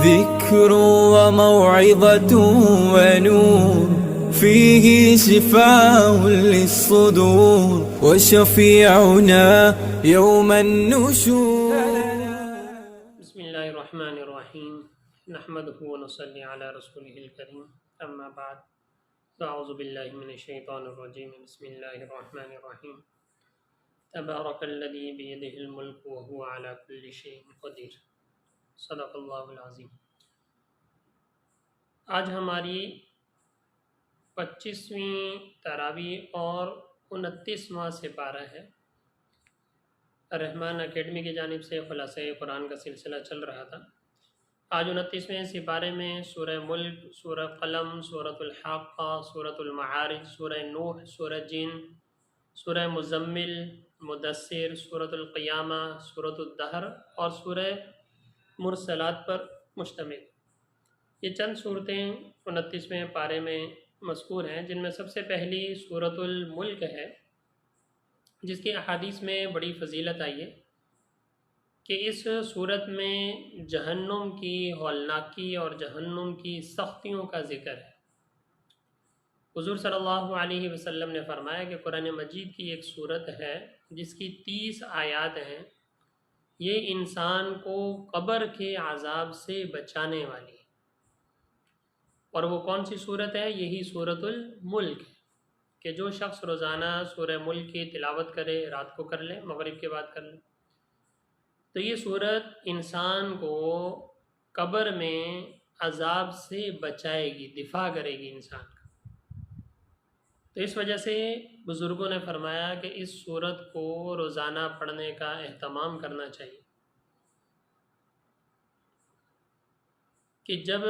ذكر وموعظة ونور فيه شفاء للصدور وشفيعنا يوم النشور. بسم اللہ الرحمن الرحیم نحمده ونصلی علی رسولہ الکریم اما بعد فاعوذ باللہ من الشیطان الرجیم بسم اللہ الرحمن الرحیم تبارک الذی بیدہ الملک وهو علی کل شیء قدیر. صدق اللہ العظیم. آج ہماری 25ویں تراویح اور 29واں سپارہ ہے. رحمان اکیڈمی کی جانب سے خلاصہ قرآن کا سلسلہ چل رہا تھا. آج 29ویں سپارے میں سورہ ملک، سورہ قلم، سورۃ الحاقہ، سورۃ المعارج، سورہ نوح، سورہ جن، سورہ مزمل، مدثر، سورۃ القیامہ، سورۃ الدہر اور سورہ مرسلات پر مشتمل. یہ چند صورتیں 29ویں پارے میں مذکور ہیں، جن میں سب سے پہلی سورۃ الملک ہے، جس کی احادیث میں بڑی فضیلت آئی ہے کہ اس صورت میں جہنم کی ہولناکی اور جہنم کی سختیوں کا ذکر ہے. حضور صلی اللہ علیہ وسلم نے فرمایا کہ قرآن مجید کی ایک صورت ہے جس کی 30 آیات ہیں، یہ انسان کو قبر کے عذاب سے بچانے والی ہے. اور وہ کون سی صورت ہے؟ یہی سورۃ الملک ہے کہ جو شخص روزانہ سورہ ملک کی تلاوت کرے، رات کو کر لے، مغرب کے بعد کر لے، تو یہ صورت انسان کو قبر میں عذاب سے بچائے گی، دفاع کرے گی انسان کا. تو اس وجہ سے بزرگوں نے فرمایا کہ اس صورت کو روزانہ پڑھنے کا اہتمام کرنا چاہیے، کہ جب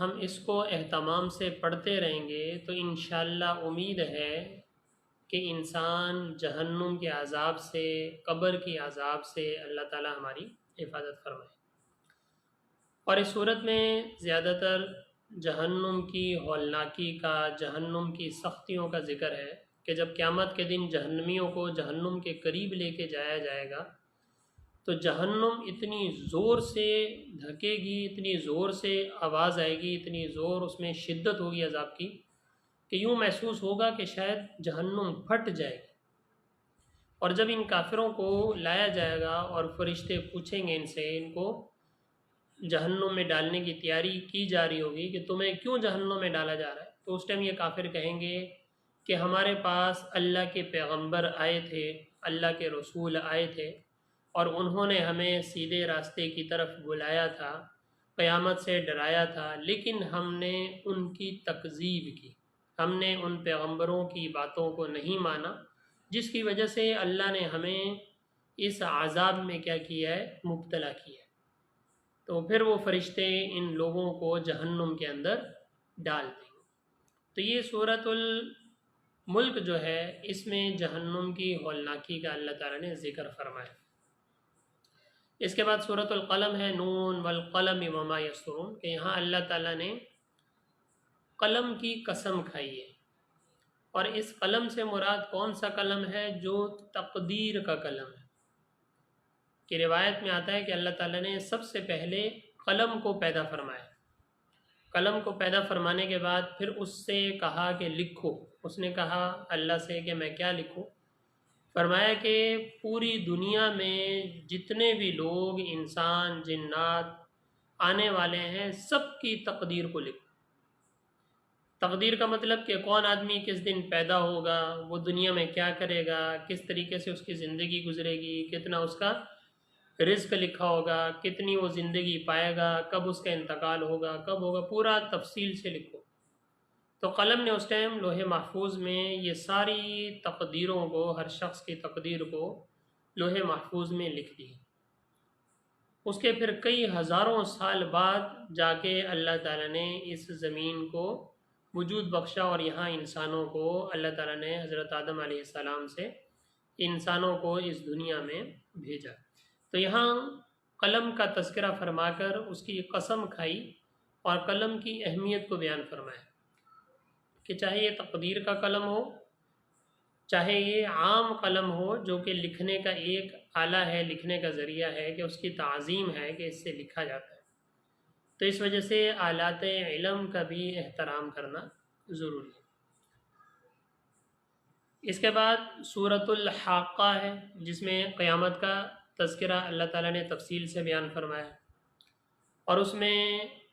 ہم اس کو اہتمام سے پڑھتے رہیں گے تو انشاءاللہ امید ہے کہ انسان جہنم کے عذاب سے، قبر کی عذاب سے اللہ تعالی ہماری حفاظت فرمائے. اور اس صورت میں زیادہ تر جہنم کی ہولناکی کا، جہنم کی سختیوں کا ذکر ہے کہ جب قیامت کے دن جہنمیوں کو جہنم کے قریب لے کے جایا جائے گا تو جہنم اتنی زور سے دھکے گی، اتنی زور سے آواز آئے گی، اتنی زور اس میں شدت ہوگی عذاب کی کہ یوں محسوس ہوگا کہ شاید جہنم پھٹ جائے گی. اور جب ان کافروں کو لایا جائے گا اور فرشتے پوچھیں گے ان سے، ان کو جہنم میں ڈالنے کی تیاری کی جا رہی ہوگی کہ تمہیں کیوں جہنم میں ڈالا جا رہا ہے، تو اس ٹائم یہ کافر کہیں گے کہ ہمارے پاس اللہ کے پیغمبر آئے تھے، اللہ کے رسول آئے تھے اور انہوں نے ہمیں سیدھے راستے کی طرف بلایا تھا، قیامت سے ڈرایا تھا، لیکن ہم نے ان کی تکذیب کی، ہم نے ان پیغمبروں کی باتوں کو نہیں مانا، جس کی وجہ سے اللہ نے ہمیں اس عذاب میں کیا کیا ہے؟ مبتلا کیا ہے. تو پھر وہ فرشتے ان لوگوں کو جہنم کے اندر ڈال دیں گے. تو یہ سورۃ الملک جو ہے، اس میں جہنم کی ہولناکی کا اللہ تعالیٰ نے ذکر فرمایا. اس کے بعد سورۃ القلم ہے، نون والقلم وما یسطرون، کہ یہاں اللہ تعالیٰ نے قلم کی قسم کھائی ہے. اور اس قلم سے مراد کون سا قلم ہے؟ جو تقدیر کا قلم ہے. کہ روایت میں آتا ہے کہ اللہ تعالیٰ نے سب سے پہلے قلم کو پیدا فرمایا. قلم کو پیدا فرمانے کے بعد پھر اس سے کہا کہ لکھو. اس نے کہا اللہ سے کہ میں کیا لکھوں؟ فرمایا کہ پوری دنیا میں جتنے بھی لوگ، انسان، جنات آنے والے ہیں، سب کی تقدیر کو لکھو. تقدیر کا مطلب کہ کون آدمی کس دن پیدا ہوگا، وہ دنیا میں کیا کرے گا، کس طریقے سے اس کی زندگی گزرے گی، کتنا اس کا رزق لکھا ہوگا، کتنی وہ زندگی پائے گا، کب اس کا انتقال ہوگا، کب ہوگا، پورا تفصیل سے لکھو. تو قلم نے اس ٹائم لوح محفوظ میں یہ ساری تقدیروں کو، ہر شخص کی تقدیر کو لوح محفوظ میں لکھ دی. اس کے پھر کئی ہزاروں سال بعد جا کے اللہ تعالیٰ نے اس زمین کو وجود بخشا اور یہاں انسانوں کو اللہ تعالیٰ نے حضرت آدم علیہ السلام سے انسانوں کو اس دنیا میں بھیجا. تو یہاں قلم کا تذکرہ فرما کر اس کی قسم کھائی اور قلم کی اہمیت کو بیان فرمایا کہ چاہے یہ تقدیر کا قلم ہو، چاہے یہ عام قلم ہو جو کہ لکھنے کا ایک آلہ ہے، لکھنے کا ذریعہ ہے، کہ اس کی تعظیم ہے کہ اس سے لکھا جاتا ہے، تو اس وجہ سے آلات علم کا بھی احترام کرنا ضروری ہے۔ اس کے بعد سورۃ الحاقہ ہے، جس میں قیامت کا تذکرہ اللہ تعالیٰ نے تفصیل سے بیان فرمایا ہے، اور اس میں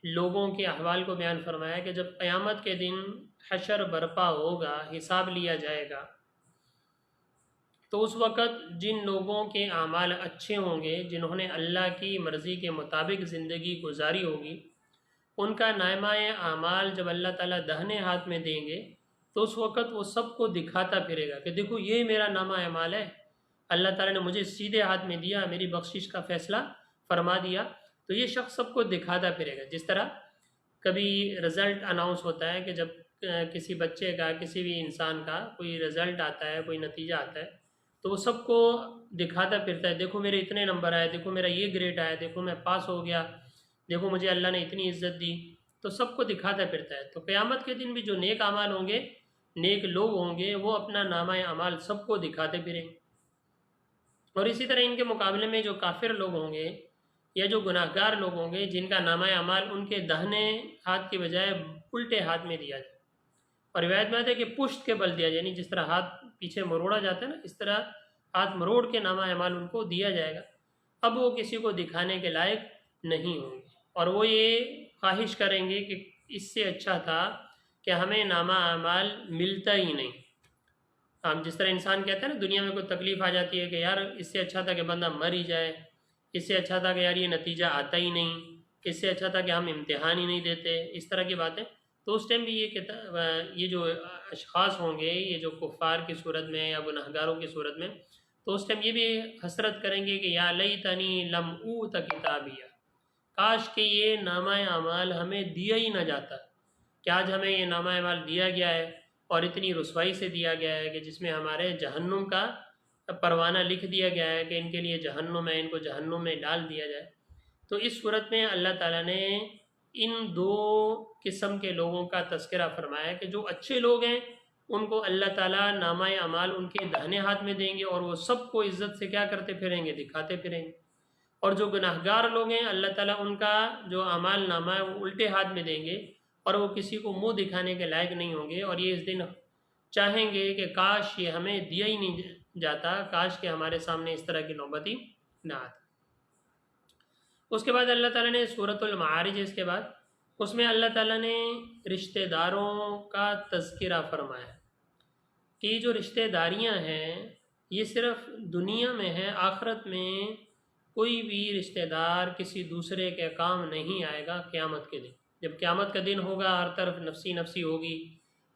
لوگوں کے احوال کو بیان فرمایا کہ جب قیامت کے دن حشر برپا ہوگا، حساب لیا جائے گا، تو اس وقت جن لوگوں کے اعمال اچھے ہوں گے، جنہوں نے اللہ کی مرضی کے مطابق زندگی گزاری ہوگی، ان کا نامہ اعمال جب اللہ تعالیٰ دہنے ہاتھ میں دیں گے تو اس وقت وہ سب کو دکھاتا پھرے گا کہ دیکھو یہ میرا نامہ اعمال ہے، اللہ تعالیٰ نے مجھے سیدھے ہاتھ میں دیا، میری بخشش کا فیصلہ فرما دیا۔ تو یہ شخص سب کو دکھاتا پھرے گا، جس طرح کبھی رزلٹ اناؤنس ہوتا ہے کہ جب کسی بچے کا، کسی بھی انسان کا کوئی رزلٹ آتا ہے، کوئی نتیجہ آتا ہے، تو وہ سب کو دکھاتا پھرتا ہے، دیکھو میرے اتنے نمبر آئے، دیکھو میرا یہ گریڈ آیا، دیکھو میں پاس ہو گیا، دیکھو مجھے اللہ نے اتنی عزت دی، تو سب کو دکھاتا پھرتا ہے۔ تو قیامت کے دن بھی جو نیک اعمال ہوں گے، نیک لوگ ہوں گے، وہ اپنا نامہ اعمال سب کو دکھاتے پھریں گے۔ اور اسی طرح ان کے مقابلے میں جو کافر لوگ ہوں گے یا جو گناہ گار لوگ ہوں گے، جن کا نامہ اعمال ان کے دہنے ہاتھ کی بجائے الٹے ہاتھ میں دیا جائے، اور روایت میں آتا ہے کہ پشت کے بل دیا جائے، یعنی جس طرح ہاتھ پیچھے مروڑا جاتا ہے نا، اس طرح ہاتھ مروڑ کے نامہ اعمال ان کو دیا جائے گا۔ اب وہ کسی کو دکھانے کے لائق نہیں ہوں گے، اور وہ یہ خواہش کریں گے کہ اس سے اچھا تھا کہ ہمیں نامہ اعمال ملتا ہی نہیں۔ ہم جس طرح انسان کہتا ہے نا، دنیا میں کوئی تکلیف آ جاتی ہے کہ یار اس سے اچھا تھا کہ بندہ مر ہی جائے، اس سے اچھا تھا کہ یار یہ نتیجہ آتا ہی نہیں، اس سے اچھا تھا کہ ہم امتحان ہی نہیں دیتے، اس طرح کی باتیں۔ تو اس ٹائم بھی یہ جو اشخاص ہوں گے، یہ جو کفار کی صورت میں یا گناہگاروں کی صورت میں، تو اس ٹائم یہ بھی حسرت کریں گے کہ یا لیتنی لم اوت کتابیہ، کاش کہ یہ نامہ اعمال ہمیں دیا ہی نہ جاتا، کہ آج ہمیں یہ نامہ اعمال دیا گیا ہے اور اتنی رسوائی سے دیا گیا ہے کہ جس میں ہمارے جہنم کا پروانہ لکھ دیا گیا ہے کہ ان کے لیے جہنم ہے، ان کو جہنم میں ڈال دیا جائے۔ تو اس صورت میں اللہ تعالیٰ نے ان دو قسم کے لوگوں کا تذکرہ فرمایا کہ جو اچھے لوگ ہیں ان کو اللہ تعالیٰ نامہ اعمال ان کے داہنے ہاتھ میں دیں گے، اور وہ سب کو عزت سے کیا کرتے پھریں گے، دکھاتے پھریں گے۔ اور جو گناہگار لوگ ہیں اللہ تعالیٰ ان کا جو اعمال نامہ ہے وہ الٹے ہاتھ میں دیں گے، اور وہ کسی کو منہ دکھانے کے لائق نہیں ہوں گے، اور یہ اس دن چاہیں گے کہ کاش یہ ہمیں دیا ہی نہیں جاتا، کاش کہ ہمارے سامنے اس طرح کی نوبت ہی نہ آتی۔ اس کے بعد اللہ تعالیٰ نے سورۃ المعارج، اس کے بعد اس میں اللہ تعالیٰ نے رشتہ داروں کا تذکرہ فرمایا کہ یہ جو رشتہ داریاں ہیں یہ صرف دنیا میں ہے، آخرت میں کوئی بھی رشتہ دار کسی دوسرے کے کام نہیں آئے گا۔ قیامت کے دن جب قیامت کا دن ہوگا، ہر طرف نفسی نفسی ہوگی،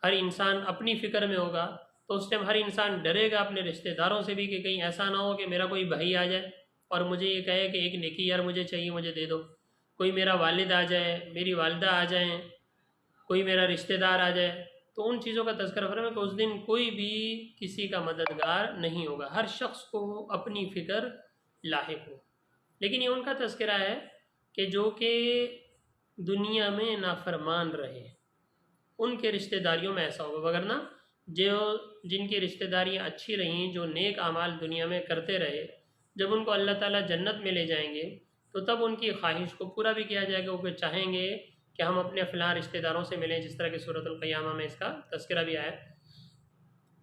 ہر انسان اپنی فکر میں ہوگا، تو اس ٹائم ہر انسان ڈرے گا اپنے رشتہ داروں سے بھی کہ کہیں ایسا نہ ہو کہ میرا کوئی بھائی آ جائے اور مجھے یہ کہے کہ ایک نیکی یار مجھے چاہیے، مجھے دے دو، کوئی میرا والد آ جائے، میری والدہ آ جائیں، کوئی میرا رشتہ دار آ جائے۔ تو ان چیزوں کا تذکرہ فرمایا کہ اس دن کوئی بھی کسی کا مددگار نہیں ہوگا، ہر شخص کو اپنی فکر لاحق ہو۔ لیکن یہ ان کا تذکرہ ہے کہ جو کہ دنیا میں نافرمان رہے، ان کے رشتہ داریوں میں ایسا ہوگا، وگرنہ جن کی رشتہ داریاں اچھی رہیں، جو نیک اعمال دنیا میں کرتے رہے، جب ان کو اللہ تعالیٰ جنت میں لے جائیں گے تو تب ان کی خواہش کو پورا بھی کیا جائے گا۔ وہ چاہیں گے کہ ہم اپنے فلاں رشتہ داروں سے ملیں، جس طرح کہ سورۃ القیامہ میں اس کا تذکرہ بھی آیا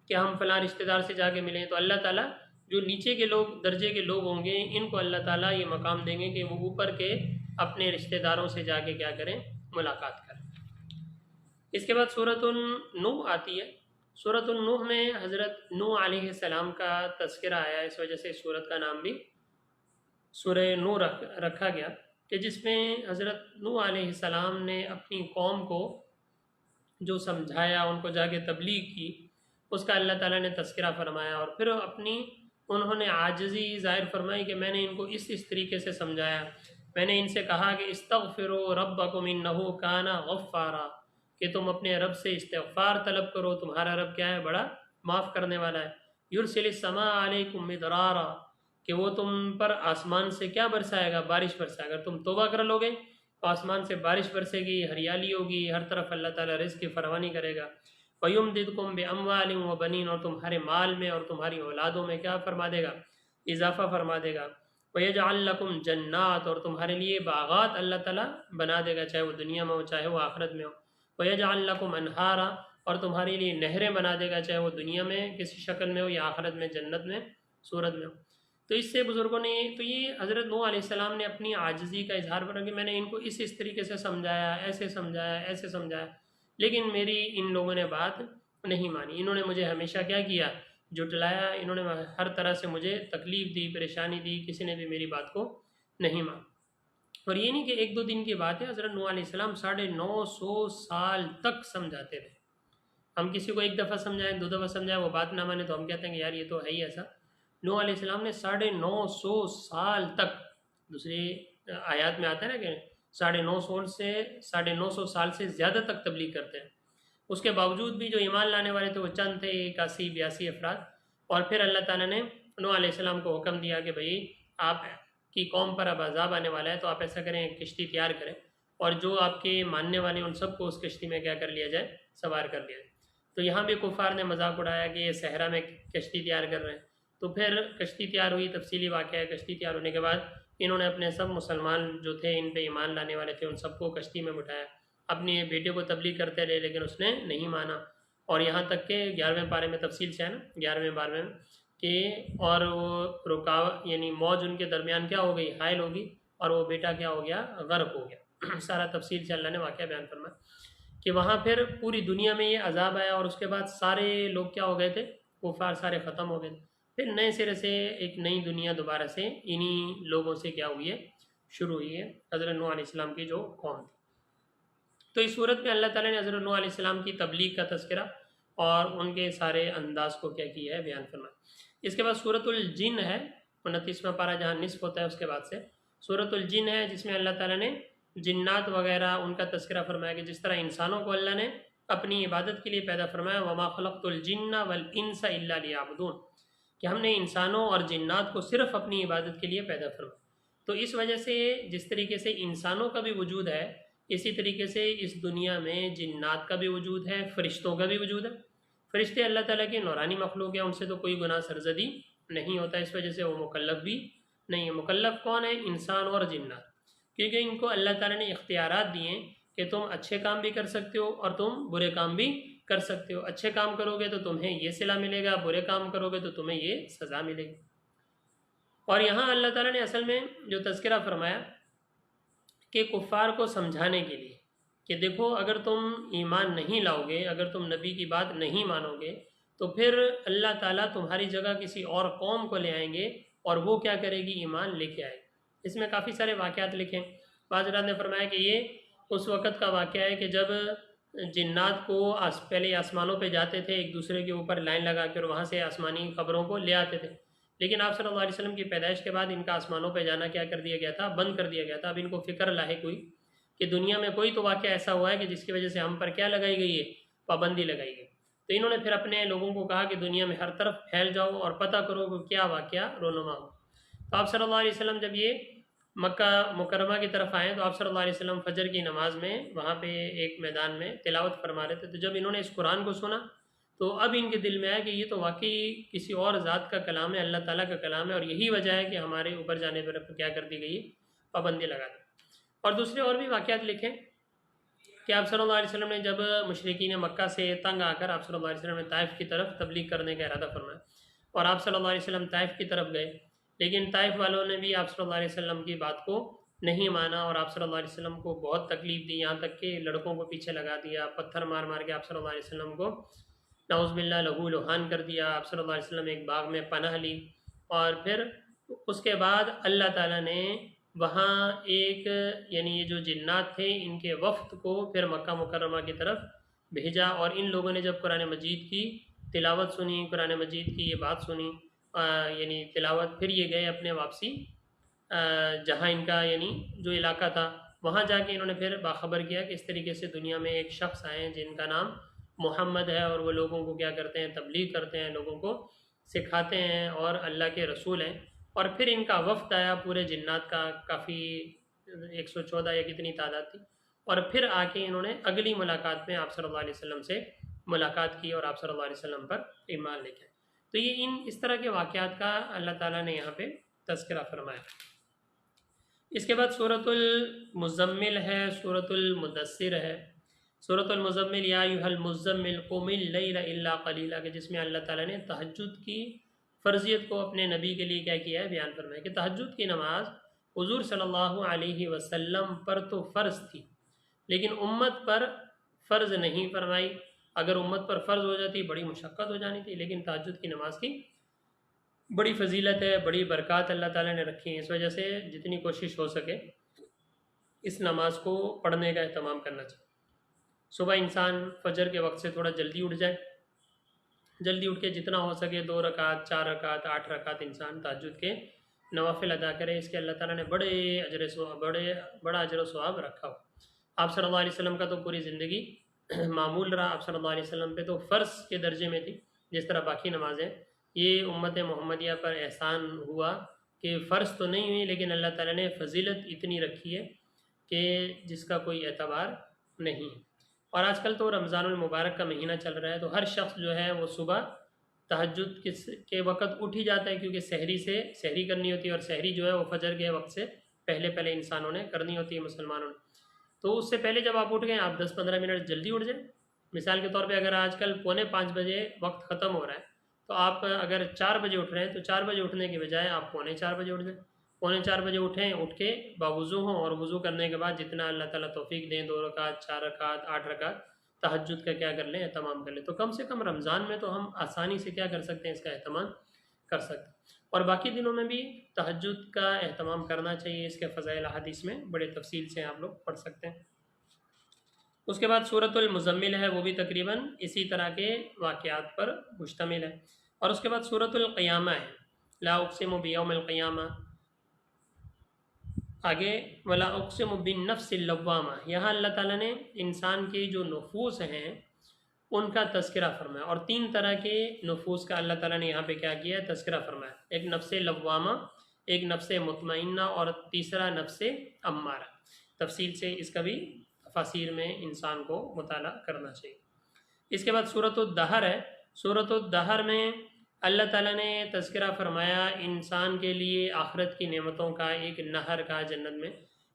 کہ ہم فلاں رشتہ دار سے جا کے ملیں، تو اللہ تعالیٰ جو نیچے کے لوگ، درجے کے لوگ ہوں گے، ان کو اللہ تعالیٰ یہ مقام دیں گے کہ وہ اوپر کے اپنے رشتہ داروں سے جا کے کیا کریں، ملاقات کریں۔ اس کے بعد سورۃ النوح آتی ہے۔ سورۃ النوح میں حضرت نوح علیہ السلام کا تذکرہ آیا، اس وجہ سے سورت کا نام بھی سورہ نوح رکھا گیا، کہ جس میں حضرت نوح علیہ السلام نے اپنی قوم کو جو سمجھایا، ان کو جا کے تبلیغ کی، اس کا اللہ تعالیٰ نے تذکرہ فرمایا، اور پھر انہوں نے عاجزی ظاہر فرمائی کہ میں نے ان کو اس طریقے سے سمجھایا، میں نے ان سے کہا کہ استغفروا ربکم انہ کان غفارا، کہ تم اپنے رب سے استغفار طلب کرو، تمہارا رب کیا ہے، بڑا معاف کرنے والا ہے۔ یرسل السماء علیکم مدرارا، کہ وہ تم پر آسمان سے کیا برسائے گا، بارش برسائے گا۔ اگر تم توبہ کر لو گے تو آسمان سے بارش برسے گی، ہریالی ہوگی، ہر طرف اللہ تعالیٰ رزق کی فراوانی کرے گا۔ وَيُمْدِدْكُمْ بِأَمْوَالٍ وَبَنِينَ، اور تمہارے مال میں اور تمہاری اولادوں میں کیا فرما دے گا، اضافہ فرما دے گا۔ وَيَجْعَلْ لَكُمْ جَنَّاتٍ، اور تمہارے لیے باغات اللہ تعالیٰ بنا دے گا، چاہے وہ دنیا میں ہو چاہے وہ آخرت میں ہو۔ وَيَجْعَلْ لَكُمْ أَنْهَارًا، اور تمہارے لیے نہریں بنا دے گا، چاہے وہ دنیا میں کسی شکل میں ہو یا آخرت میں جنت میں صورت میں ہو۔ تو اس سے بزرگوں نے، تو یہ حضرت نوح علیہ السلام نے اپنی عاجزی کا اظہار کرا کہ میں نے ان کو اس طریقے سے سمجھایا، ایسے سمجھایا، ایسے سمجھایا، لیکن میری ان لوگوں نے بات نہیں مانی، انہوں نے مجھے ہمیشہ کیا کیا، جھٹلایا، انہوں نے ہر طرح سے مجھے تکلیف دی، پریشانی دی، کسی نے بھی میری بات کو نہیں مانا۔ اور یہ نہیں کہ ایک دو دن کی بات ہے، حضرت نوح علیہ السلام 950 سال تک سمجھاتے تھے۔ ہم کسی کو ایک دفعہ سمجھائیں، دو دفعہ سمجھائیں، وہ بات نہ مانے تو ہم کہتے ہیں کہ یار یہ تو ہے ہی ایسا۔ نوح علیہ السلام نے 950 سال تک، دوسری آیات میں آتا ہے نا کہ 950 سال سے زیادہ تک تبلیغ کرتے ہیں۔ اس کے باوجود بھی جو ایمان لانے والے تھے وہ چند تھے، 81-82 افراد۔ اور پھر اللہ تعالیٰ نے نوح علیہ السلام کو حکم دیا کہ بھئی آپ کی قوم پر اب عذاب آنے والا ہے، تو آپ ایسا کریں کشتی تیار کریں، اور جو آپ کے ماننے والے ان سب کو اس کشتی میں کیا کر لیا جائے، سوار کر لیا جائے۔ تو یہاں بھی کفار نے مذاق اڑایا کہ یہ صحرا میں کشتی تیار کر رہے ہیں۔ تو پھر کشتی تیار ہوئی، تفصیلی واقعہ ہے۔ کشتی تیار ہونے کے بعد انہوں نے اپنے سب مسلمان جو تھے، ان پہ ایمان لانے والے تھے، ان سب کو کشتی میں بٹھایا، اپنے بیٹے کو تبلیغ کرتے رہے، لیکن اس نے نہیں مانا۔ اور یہاں تک کہ 11ویں پارے میں تفصیل سے ہے نا، 11ویں-12ویں میں کہ اور وہ یعنی موج ان کے درمیان کیا ہو گئی، حائل ہوگی، اور وہ بیٹا کیا ہو گیا، غرق ہو گیا۔ سارا تفصیل سے اللہ نے واقعہ بیان فرمایا کہ وہاں پھر پوری دنیا میں یہ عذاب آیا، اور اس کے بعد سارے لوگ کیا ہو گئے تھے، کفار سارے ختم ہو گئے تھے۔ پھر نئے سرے سے ایک نئی دنیا دوبارہ سے انہی لوگوں سے کیا ہوئی ہے، شروع ہوئی ہے، حضرت نوح علیہ السلام کی جو قوم تھی۔ تو اس صورت میں اللہ تعالیٰ نے حضرت نوح علیہ السلام کی تبلیغ کا تذکرہ اور ان کے سارے انداز کو کیا کیا ہے، بیان فرمایا۔ اس کے بعد سورۃ الجن ہے، 29واں پارہ، جہاں نصف ہوتا ہے اس کے بعد سے سورۃ الجن ہے، جس میں اللہ تعالیٰ نے جنات وغیرہ ان کا تذکرہ فرمایا کہ جس طرح انسانوں کو اللہ نے اپنی عبادت کے لیے پیدا فرمایا، وما خلقت الجن والانس الا لیعبدون، کہ ہم نے انسانوں اور جنات کو صرف اپنی عبادت کے لیے پیدا فرمایا۔ تو اس وجہ سے جس طریقے سے انسانوں کا بھی وجود ہے، اسی طریقے سے اس دنیا میں جنات کا بھی وجود ہے، فرشتوں کا بھی وجود ہے۔ فرشتے اللہ تعالیٰ کے نورانی مخلوق ہیں، ان سے تو کوئی گناہ سرزدی نہیں ہوتا، اس وجہ سے وہ مکلف بھی نہیں ہے۔ مکلف کون ہے؟ انسان اور جنات، کیونکہ ان کو اللہ تعالیٰ نے اختیارات دیے ہیں کہ تم اچھے کام بھی کر سکتے ہو اور تم برے کام بھی کر سکتے ہو۔ اچھے کام کرو گے تو تمہیں یہ صلہ ملے گا، برے کام کرو گے تو تمہیں یہ سزا ملے گی۔ اور یہاں اللہ تعالیٰ نے اصل میں جو تذکرہ فرمایا کہ کفار کو سمجھانے کے لیے کہ دیکھو اگر تم ایمان نہیں لاؤ گے، اگر تم نبی کی بات نہیں مانو گے، تو پھر اللہ تعالیٰ تمہاری جگہ کسی اور قوم کو لے آئیں گے، اور وہ کیا کرے گی، ایمان لے کے آئے گی۔ اس میں کافی سارے واقعات لکھیں۔ بعض حضرات نے فرمایا کہ یہ اس وقت کا واقعہ ہے کہ جب جنات کو پہلے آسمانوں پہ جاتے تھے، ایک دوسرے کے اوپر لائن لگا کے، اور وہاں سے آسمانی خبروں کو لے آتے تھے، لیکن آپ صلی اللہ علیہ وسلم کی پیدائش کے بعد ان کا آسمانوں پہ جانا کیا کر دیا گیا تھا، بند کر دیا گیا تھا۔ اب ان کو فکر لاحق ہوئی کہ دنیا میں کوئی تو واقعہ ایسا ہوا ہے کہ جس کی وجہ سے ہم پر کیا لگائی گئی ہے، پابندی لگائی گئی۔ تو انہوں نے پھر اپنے لوگوں کو کہا کہ دنیا میں ہر طرف پھیل جاؤ اور پتہ کرو کہ کیا واقعہ رونما ہو۔ تو آپ صلی اللہ علیہ وسلم جب یہ مکہ مکرمہ کی طرف آئے تو آپ صلی اللہ علیہ وسلم فجر کی نماز میں وہاں پہ ایک میدان میں تلاوت فرما رہے تھے۔ تو جب انہوں نے اس قرآن کو سنا تو اب ان کے دل میں آیا کہ یہ تو واقعی کسی اور ذات کا کلام ہے، اللہ تعالیٰ کا کلام ہے، اور یہی وجہ ہے کہ ہمارے اوپر جانے پر کیا کر دی گئی، پابندی لگا دی۔ اور دوسرے اور بھی واقعات لکھیں کہ آپ صلی اللہ علیہ وسلم نے جب مشرکین مکہ سے تنگ آ کر آپ صلی اللہ علیہ وسلم نے طائف کی طرف تبلیغ کرنے کا ارادہ فرمایا، اور آپ صلی اللہ علیہ وسلم طائف کی طرف گئے، لیکن طائف والوں نے بھی آپ صلی اللہ علیہ وسلم کی بات کو نہیں مانا، اور آپ صلی اللہ علیہ وسلم کو بہت تکلیف دی، یہاں تک کہ لڑکوں کو پیچھے لگا دیا، پتھر مار مار کے آپ صلی اللہ علیہ وسلم کو نعوذ باللہ لہو لہان کر دیا۔ آپ صلی اللہ علیہ وسلم ایک باغ میں پناہ لی، اور پھر اس کے بعد اللہ تعالیٰ نے وہاں ایک یعنی یہ جو جنات تھے ان کے وفد کو پھر مکہ مکرمہ کی طرف بھیجا، اور ان لوگوں نے جب قرآن مجید کی تلاوت سنی، قرآن مجید کی یہ بات سنی، یعنی تلاوت، پھر یہ گئے اپنے واپسی جہاں ان کا یعنی جو علاقہ تھا، وہاں جا کے انہوں نے پھر باخبر کیا کہ اس طریقے سے دنیا میں ایک شخص آئے ہیں جن کا نام محمد ہے، اور وہ لوگوں کو کیا کرتے ہیں، تبلیغ کرتے ہیں، لوگوں کو سکھاتے ہیں، اور اللہ کے رسول ہیں۔ اور پھر ان کا وفد آیا پورے جنات کا، کافی 114 یا کتنی تعداد تھی، اور پھر آ کے انہوں نے اگلی ملاقات میں آپ صلی اللہ علیہ وسلم سے ملاقات کی اور آپ صلی اللہ علیہ وسلم پر ایمان لے کے آئے۔ تو یہ اس طرح کے واقعات کا اللہ تعالیٰ نے یہاں پہ تذکرہ فرمایا۔ اس کے بعد سورۃ المزمل ہے، سورۃ المدثر ہے۔ سورۃ المزمل یا ایھا المزمل قم اللیل الا قلیلا، کہ جس میں اللہ تعالیٰ نے تہجد کی فرضیت کو اپنے نبی کے لیے کیا کیا ہے، بیان فرمایا کہ تہجد کی نماز حضور صلی اللہ علیہ وسلم پر تو فرض تھی لیکن امت پر فرض نہیں فرمائی۔ اگر امت پر فرض ہو جاتی بڑی مشقت ہو جانی تھی، لیکن تہجد کی نماز کی بڑی فضیلت ہے، بڑی برکات اللہ تعالیٰ نے رکھی ہیں۔ اس وجہ سے جتنی کوشش ہو سکے اس نماز کو پڑھنے کا اہتمام کرنا چاہیے۔ صبح انسان فجر کے وقت سے تھوڑا جلدی اٹھ جائے، جلدی اٹھ کے جتنا ہو سکے 2 رکعت 4 رکعت 8 رکعت انسان تہجد کے نوافل ادا کرے، اس کے اللہ تعالیٰ نے بڑا اجر و ثواب رکھا ہو۔ آپ صلی اللہ علیہ وسلم کا تو پوری زندگی معمول رہا، آپ صلی اللہ علیہ وسلم پہ تو فرض کے درجے میں تھی جس طرح باقی نمازیں۔ یہ امت محمدیہ پر احسان ہوا کہ فرض تو نہیں ہوئی لیکن اللہ تعالیٰ نے فضیلت اتنی رکھی ہے کہ جس کا کوئی اعتبار نہیں۔ اور آج کل تو رمضان المبارک کا مہینہ چل رہا ہے، تو ہر شخص جو ہے وہ صبح تہجد کے وقت اٹھ ہی جاتا ہے، کیونکہ سحری کرنی ہوتی ہے، اور سحری جو ہے وہ فجر کے وقت سے پہلے انسانوں نے کرنی ہوتی ہے مسلمانوں نے۔ تو اس سے پہلے جب آپ اٹھ گئے آپ 10-15 منٹ جلدی اٹھ جائیں۔ مثال کے طور پہ اگر آج کل 4:45 بجے وقت ختم ہو رہا ہے تو آپ اگر 4 بجے اٹھ رہے ہیں تو 4 بجے اٹھنے کے بجائے آپ 4:45 بجے اٹھ جائیں۔ 4:45 بجے اٹھیں، اٹھ کے باوضو ہوں، اور وضو کرنے کے بعد جتنا اللہ تعالیٰ توفیق دیں 2 رکعت 4 رکعت 8 رکعت تہجد کا کیا کر لیں، اہتمام کر لیں۔ تو کم سے کم رمضان میں تو ہم آسانی سے کیا کر سکتے ہیں، اس کا اہتمام کر سکتے ہیں، اور باقی دنوں میں بھی تہجد کا اہتمام کرنا چاہیے۔ اس کے فضائل احادیث میں بڑے تفصیل سے آپ لوگ پڑھ سکتے ہیں۔ اس کے بعد سورۃ المزمل ہے، وہ بھی تقریباً اسی طرح کے واقعات پر مشتمل ہے۔ اور اس کے بعد سورۃ القیامہ ہے، لا اقسم بیوم القیامہ، آگے ولا اقسم بالنفس اللوامہ، یہاں اللہ تعالیٰ نے انسان کے جو نفوس ہیں ان کا تذکرہ فرمایا، اور 3 طرح کے نفوس کا اللہ تعالیٰ نے یہاں پہ کیا کیا ہے، تذکرہ فرمایا۔ ایک نفس لوامہ، ایک نفس مطمئنہ، اور تیسرا نفس امارہ۔ تفصیل سے اس کا بھی تفاسیر میں انسان کو مطالعہ کرنا چاہیے۔ اس کے بعد سورۃ الدہر ہے، سورۃ الدہر میں اللہ تعالیٰ نے تذکرہ فرمایا انسان کے لیے آخرت کی نعمتوں کا، ایک نہر کا جنت میں،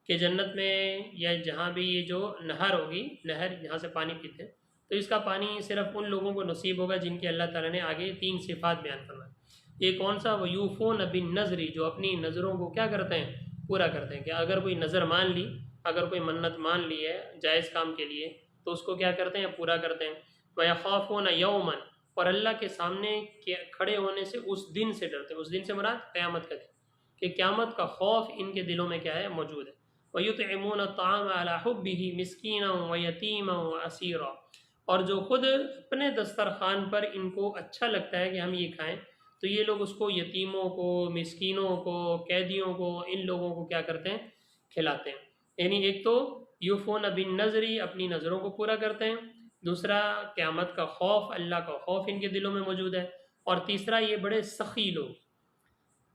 کہ جنت میں یا جہاں بھی یہ جو نہر ہوگی، نہر جہاں سے پانی پیتے ہیں، تو اس کا پانی صرف ان لوگوں کو نصیب ہوگا جن کے اللہ تعالیٰ نے آگے 3 صفات بیان فرمائی۔ یہ کون سا؟ وَيُوفُونَ بِالنَّذْرِ، جو اپنی نظروں کو کیا کرتے ہیں، پورا کرتے ہیں، کہ اگر کوئی نظر مان لی، اگر کوئی منت مان لی ہے جائز کام کے لیے تو اس کو کیا کرتے ہیں، پورا کرتے ہیں۔ وَيَخَافُونَ يَوْمًا، اور اللہ کے سامنے کھڑے ہونے سے اس دن سے ڈرتے ہیں۔ اس دن سے مراد قیامت کا دن، کہ قیامت کا خوف ان کے دلوں میں کیا ہے، موجود ہے۔ وَيُطْعِمُونَ الطَّعَامَ عَلَىٰ حُبِّهِ مِسْكِينًا وَيَتِيمًا وَأَسِيرًا، اور جو خود اپنے دسترخوان پر ان کو اچھا لگتا ہے کہ ہم یہ کھائیں، تو یہ لوگ اس کو یتیموں کو، مسکینوں کو، قیدیوں کو، ان لوگوں کو کیا کرتے ہیں، کھلاتے ہیں۔ یعنی ایک تو یوفون بالنظر، اپنی نظروں کو پورا کرتے ہیں، دوسرا قیامت کا خوف، اللہ کا خوف ان کے دلوں میں موجود ہے، اور تیسرا یہ بڑے سخی لوگ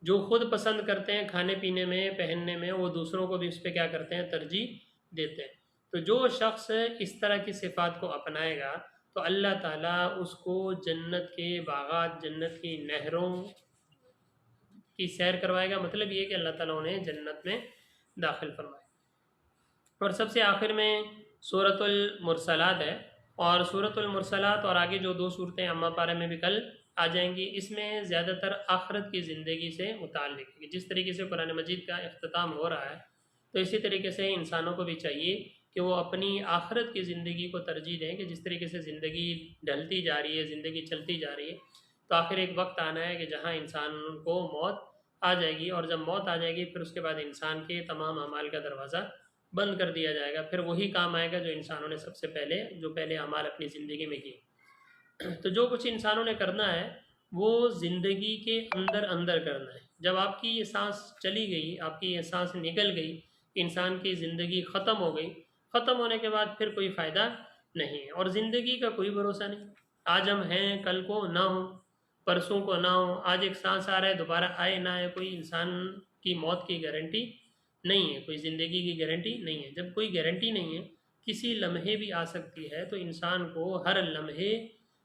جو خود پسند کرتے ہیں کھانے پینے میں، پہننے میں، وہ دوسروں کو بھی اس پہ کیا کرتے ہیں، ترجیح دیتے ہیں۔ تو جو شخص اس طرح کی صفات کو اپنائے گا تو اللہ تعالیٰ اس کو جنت کے باغات، جنت کی نہروں کی سیر کروائے گا۔ مطلب یہ کہ اللہ تعالیٰ انہیں جنت میں داخل فرمائے۔ اور سب سے آخر میں سورۃ المرسلات ہے، اور سورۃ المرسلات اور آگے جو 2 صورتیں اما پارہ میں بھی کل آ جائیں گی، اس میں زیادہ تر آخرت کی زندگی سے متعلق ہے۔ جس طریقے سے قرآن مجید کا اختتام ہو رہا ہے تو اسی طریقے سے انسانوں کو بھی چاہیے کہ وہ اپنی آخرت کی زندگی کو ترجیح دیں، کہ جس طریقے سے زندگی ڈھلتی جا رہی ہے، زندگی چلتی جا رہی ہے، تو آخر ایک وقت آنا ہے کہ جہاں انسان کو موت آ جائے گی، اور جب موت آ جائے گی پھر اس کے بعد انسان کے تمام اعمال کا دروازہ بند کر دیا جائے گا۔ پھر وہی کام آئے گا جو انسانوں نے سب سے پہلے اعمال اپنی زندگی میں کیے۔ تو جو کچھ انسانوں نے کرنا ہے وہ زندگی کے اندر کرنا ہے۔ جب آپ کی یہ سانس چلی گئی، آپ کی یہ سانس نکل گئی، انسان کی زندگی ختم ہو گئی، ختم ہونے کے بعد پھر کوئی فائدہ نہیں ہے، اور زندگی کا کوئی بھروسہ نہیں۔ آج ہم ہیں، کل کو نہ ہوں، پرسوں کو نہ ہوں، آج ایک سانس آ رہا ہے دوبارہ آئے نہ آئے، کوئی انسان کی موت کی گارنٹی نہیں ہے، کوئی زندگی کی گارنٹی نہیں ہے۔ جب کوئی گارنٹی نہیں ہے، کسی لمحے بھی آ سکتی ہے، تو انسان کو ہر لمحے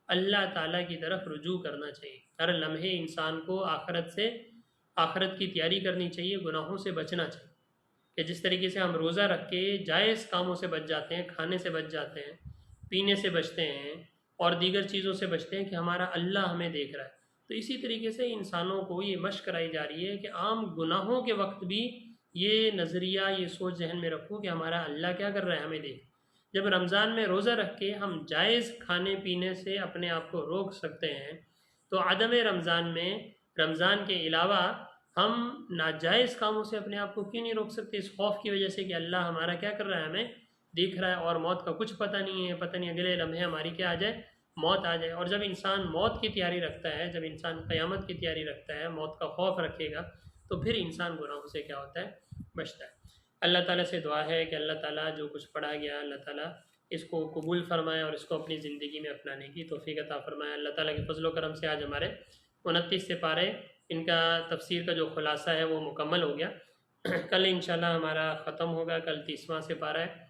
اللہ تعالیٰ کی طرف رجوع کرنا چاہیے۔ ہر لمحے انسان کو آخرت سے آخرت کی تیاری کرنی چاہیے، گناہوں سے بچنا چاہیے، کہ جس طریقے سے ہم روزہ رکھ کے جائز کاموں سے بچ جاتے ہیں، کھانے سے بچ جاتے ہیں، پینے سے بچتے ہیں اور دیگر چیزوں سے بچتے ہیں کہ ہمارا اللہ ہمیں دیکھ رہا ہے، تو اسی طریقے سے انسانوں کو یہ مشق کرائی جا رہی ہے کہ عام گناہوں کے وقت بھی یہ نظریہ، یہ سوچ ذہن میں رکھو کہ ہمارا اللہ کیا کر رہا ہے، ہمیں دیکھ۔ جب رمضان میں روزہ رکھ کے ہم جائز کھانے پینے سے اپنے آپ کو روک سکتے ہیں، تو عدم رمضان میں، رمضان کے علاوہ ہم ناجائز کاموں سے اپنے آپ کو کیوں نہیں روک سکتے؟ اس خوف کی وجہ سے کہ اللہ ہمارا کیا کر رہا ہے، ہمیں دیکھ رہا ہے، اور موت کا کچھ پتہ نہیں ہے، پتہ نہیں اگلے لمحے ہماری کیا آ جائے، موت آ جائے۔ اور جب انسان موت کی تیاری رکھتا ہے، جب انسان قیامت کی تیاری رکھتا ہے، موت کا خوف رکھے گا، تو پھر انسان گناہوں سے کیا ہوتا ہے، بچتا ہے۔ اللہ تعالیٰ سے دعا ہے کہ اللہ تعالیٰ جو کچھ پڑھا گیا، اللہ تعالیٰ اس کو قبول فرمائے اور اس کو اپنی زندگی میں اپنانے کی توفیق عطا فرمائے۔ اللہ تعالیٰ کے فضل و کرم سے آج ہمارے 29 سپارے، ان کا تفسیر کا جو خلاصہ ہے وہ مکمل ہو گیا۔ کل انشاءاللہ ہمارا ختم ہوگا، کل 30واں سپارہ ہے،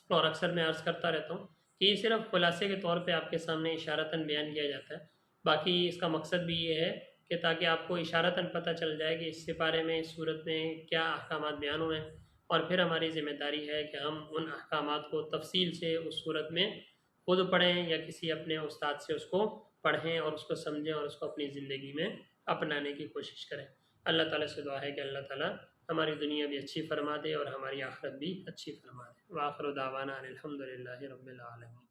اور اکثر میں عرض کرتا رہتا ہوں کہ یہ صرف خلاصے کے طور پہ آپ کے سامنے اشارتاً بیان کیا جاتا ہے، باقی اس کا مقصد بھی یہ ہے کہ تاکہ آپ کو اشارتاً پتہ چل جائے کہ اس سپارے میں، اس صورت میں کیا احکامات بیان ہوئے ہیں، اور پھر ہماری ذمہ داری ہے کہ ہم ان احکامات کو تفصیل سے اس صورت میں خود پڑھیں یا کسی اپنے استاد سے اس کو پڑھیں اور اس کو سمجھیں اور اس کو اپنی زندگی میں اپنانے کی کوشش کریں۔ اللہ تعالیٰ سے دعا ہے کہ اللہ تعالیٰ ہماری دنیا بھی اچھی فرما دے اور ہماری آخرت بھی اچھی فرما دے۔ وآخر دعوانا ان الحمد للہ رب العالمین۔